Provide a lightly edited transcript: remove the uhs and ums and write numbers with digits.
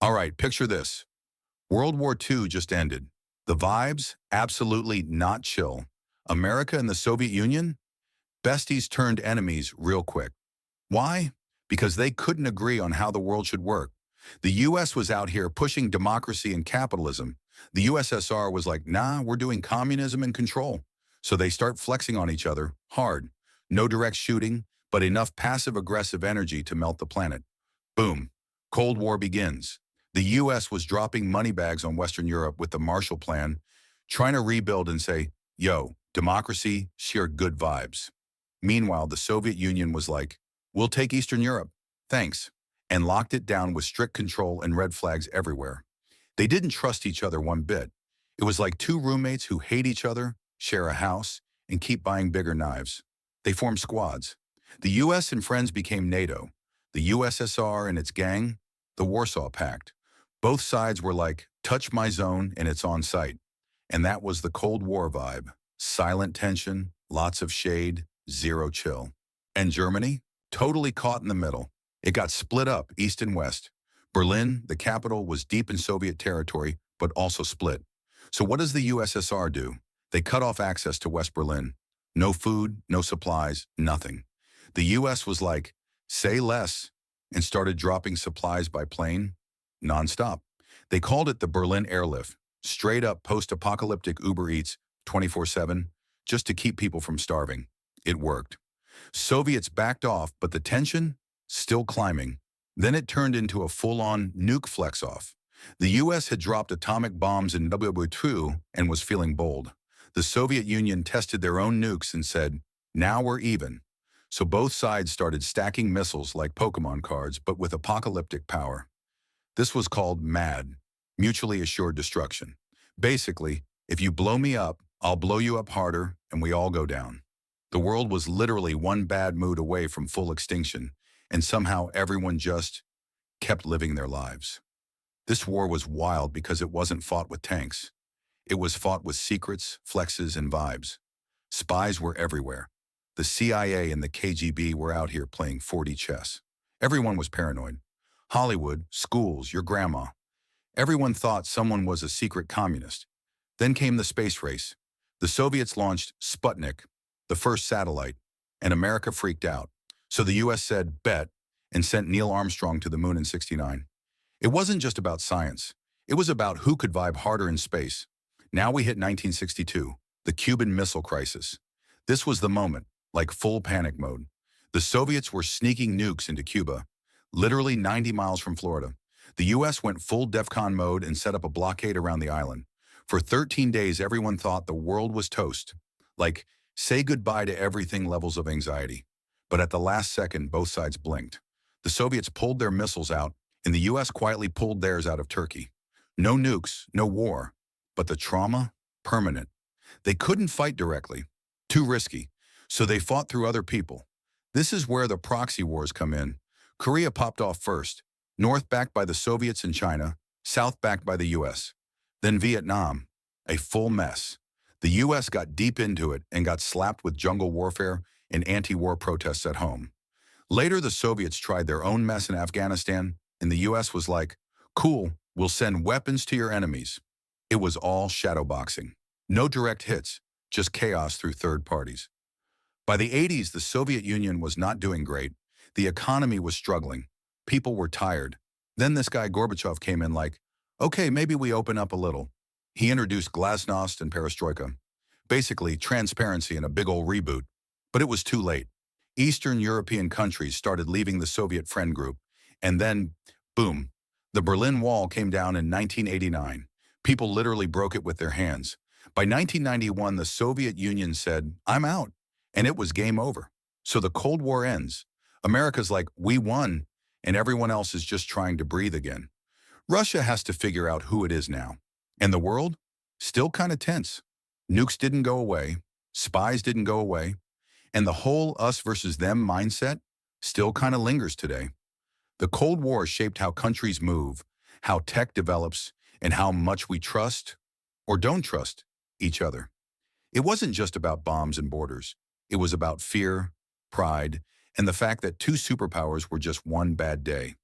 All right, picture this. World War II just ended. The vibes, absolutely not chill. America and the Soviet Union? Besties turned enemies real quick. Why? Because they couldn't agree on how the world should work. The US was out here pushing democracy and capitalism. The USSR was like, nah, we're doing communism and control. So they start flexing on each other, hard. No direct shooting, but enough passive-aggressive energy to melt the planet. Boom. Cold War begins. The US was dropping money bags on Western Europe with the Marshall Plan, trying to rebuild and say, yo, democracy, sheer good vibes. Meanwhile, the Soviet Union was like, we'll take Eastern Europe, thanks, and locked it down with strict control and red flags everywhere. They didn't trust each other one bit. It was like two roommates who hate each other, share a house, and keep buying bigger knives. They formed squads. The US and friends became NATO. The USSR and its gang, the Warsaw Pact. Both sides were like, touch my zone and it's on site. And that was the Cold War vibe. Silent tension, lots of shade, zero chill. And Germany? Totally caught in the middle. It got split up, east and west. Berlin, the capital, was deep in Soviet territory, but also split. So what does the USSR do? They cut off access to West Berlin. No food, no supplies, nothing. The US was like, say less, and started dropping supplies by plane, nonstop. They called it the Berlin Airlift, straight up post-apocalyptic Uber Eats 24/7, just to keep people from starving. It worked. Soviets backed off, but the tension, still climbing. Then it turned into a full-on nuke flex-off. The US had dropped atomic bombs in World War II and was feeling bold. The Soviet Union tested their own nukes and said, now we're even. So both sides started stacking missiles like Pokemon cards, but with apocalyptic power. This was called MAD, mutually assured destruction. Basically, if you blow me up, I'll blow you up harder, and we all go down. The world was literally one bad mood away from full extinction, and somehow everyone just kept living their lives. This war was wild because it wasn't fought with tanks. It was fought with secrets, flexes, and vibes. Spies were everywhere. The CIA and the KGB were out here playing 4D chess. Everyone was paranoid. Hollywood, schools, your grandma. Everyone thought someone was a secret communist. Then came the space race. The Soviets launched Sputnik, the first satellite, and America freaked out. So the US said, bet, and sent Neil Armstrong to the moon in '69. It wasn't just about science. It was about who could vibe harder in space. Now we hit 1962, the Cuban Missile Crisis. This was the moment, like full panic mode. The Soviets were sneaking nukes into Cuba, literally 90 miles from Florida. The US went full DEFCON mode and set up a blockade around the island. For 13 days, everyone thought the world was toast. Like, say goodbye to everything levels of anxiety. But at the last second, both sides blinked. The Soviets pulled their missiles out, and the US quietly pulled theirs out of Turkey. No nukes, no war, but the trauma, permanent. They couldn't fight directly. Too risky. So they fought through other people. This is where the proxy wars come in. Korea popped off first. North backed by the Soviets and China, South backed by the US. Then Vietnam, a full mess. The US got deep into it and got slapped with jungle warfare and anti-war protests at home. Later, the Soviets tried their own mess in Afghanistan, and the US was like, cool, we'll send weapons to your enemies. It was all shadowboxing. No direct hits, just chaos through third parties. By the '80s, the Soviet Union was not doing great. The economy was struggling. People were tired. Then this guy Gorbachev came in like, okay, maybe we open up a little. He introduced glasnost and perestroika. Basically, transparency and a big ol' reboot. But it was too late. Eastern European countries started leaving the Soviet friend group. And then, boom, the Berlin Wall came down in 1989. People literally broke it with their hands. By 1991, the Soviet Union said, I'm out. And it was game over. So the Cold War ends. America's like, we won, and everyone else is just trying to breathe again. Russia has to figure out who it is now. And the world? Still kind of tense. Nukes didn't go away. Spies didn't go away. And the whole us versus them mindset still kind of lingers today. The Cold War shaped how countries move, how tech develops, and how much we trust or don't trust each other. It wasn't just about bombs and borders. It was about fear, pride, and the fact that two superpowers were just one bad day.